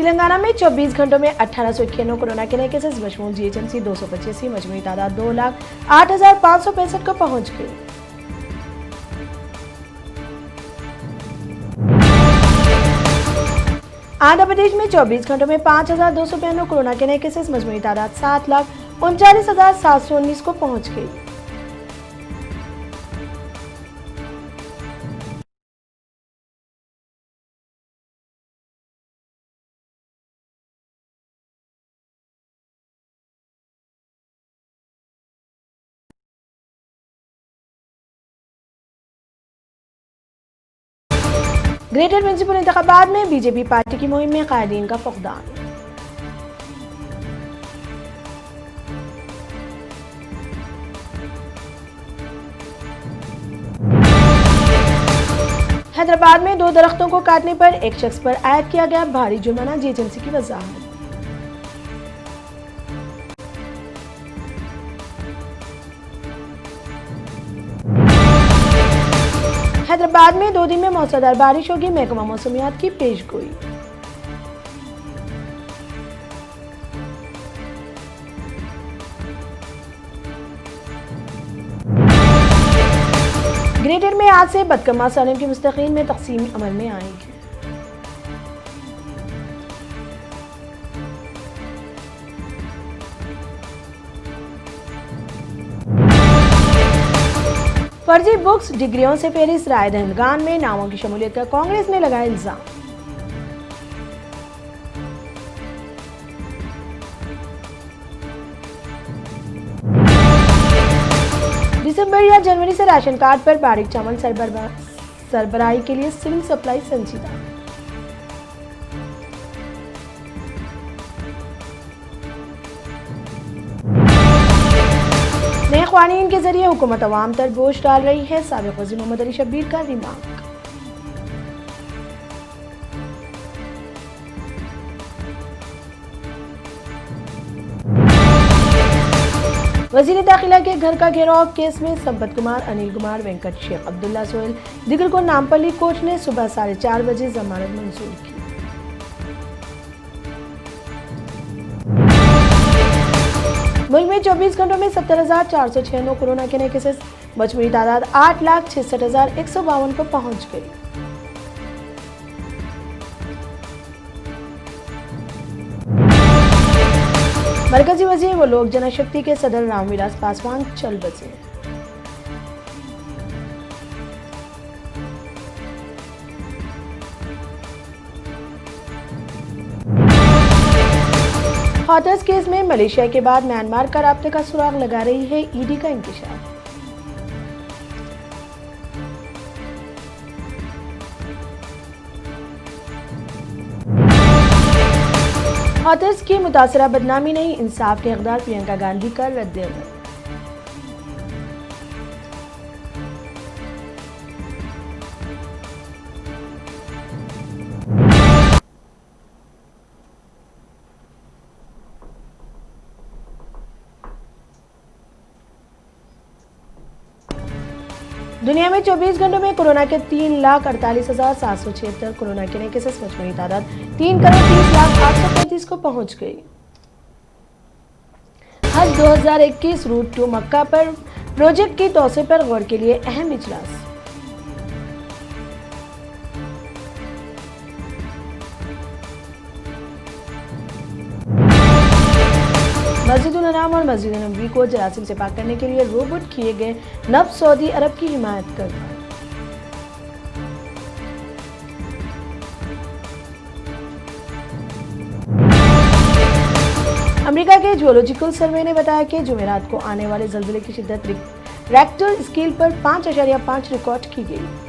तेलंगाना में 24 घंटों में 1891 कोरोना के नए केसेस, मशमूल जीएचएमसी 285, मजमूई तादाद 2,08,565 को पहुंच गई। आंध्र प्रदेश में 24 घंटों में 5,292 कोरोना के नए केसेस, मजमूई तादाद 7,39,719 को पहुंच गई। ग्रेटर म्युनिसिपल इंतखाबात में बीजेपी पार्टी की मुहिम में कायदीन का फुकदान। हैदराबाद में 2 दरख्तों को काटने पर एक शख्स पर आयद किया गया भारी जुर्माना, जीएचएमसी की वजाहत। हैदराबाद में 2 दिन में मौसलाधार बारिश होगी, महकमा मौसमियात की पेशगोई। ग्रेटर में आज से बदकमा सालिम की मुस्तकीन में तकसीम अमल में आएगी। फर्जी बुक्स, डिग्रियों से फेरिस्त राय दहिंदगान में नामों की शमूलियत का कांग्रेस ने लगाया इल्जाम। दिसंबर या जनवरी से राशन कार्ड पर बारीक चावल सरबराही के लिए सिविल सप्लाई संजीदा। नए क़वानीन के जरिए हुकूमत अवाम पर बोझ डाल रही है, साबिक़ वज़ीर मोहम्मद अली शब्बीर का रिमार्क। वज़ीर दाखिला के घर का घेराव केस में संपत कुमार, अनिल कुमार, वेंकट शेख, अब्दुल्ला सोहेल दिगर को नामपल्ली कोर्ट ने सुबह 4:30 बजे जमानत मंजूर की। मुल्क में 24 घंटों में 70,496 कोरोना के नए केसेस, मजमूई तादाद 8,66,152 को पहुंच गई। मरकजी वजीर व लोक जनशक्ति के सदर रामविलास पासवान चल बसे। हाथरस केस में मलेशिया के बाद म्यांमार का राब्ते का सुराग लगा रही है ईडी का इंकशाफ। हाथरस की मुतासरा बदनामी नहीं, इंसाफ के हकदार प्रियंका गांधी का रद्द-ए-अमल। दुनिया में 24 घंटों में कोरोना के 3,48,776 कोरोना के नए केसेस, मजमूई तादाद 3,30,08,35 को पहुंच गई। हज 2021 रूट टू मक्का पर प्रोजेक्ट की तौसीए पर गौर के लिए अहम इजलास। मस्जिदुल हराम और मस्जिद नबवी को जरासीम से पाक करने के लिए रोबोट किए गए नव सऊदी अरब की हिमायत करता। अमेरिका के जियोलॉजिकल सर्वे ने बताया कि जुमेरात को आने वाले ज़ल्ज़ले की शिद्दत रिक्टर स्केल पर 5.5 रिकॉर्ड की गई।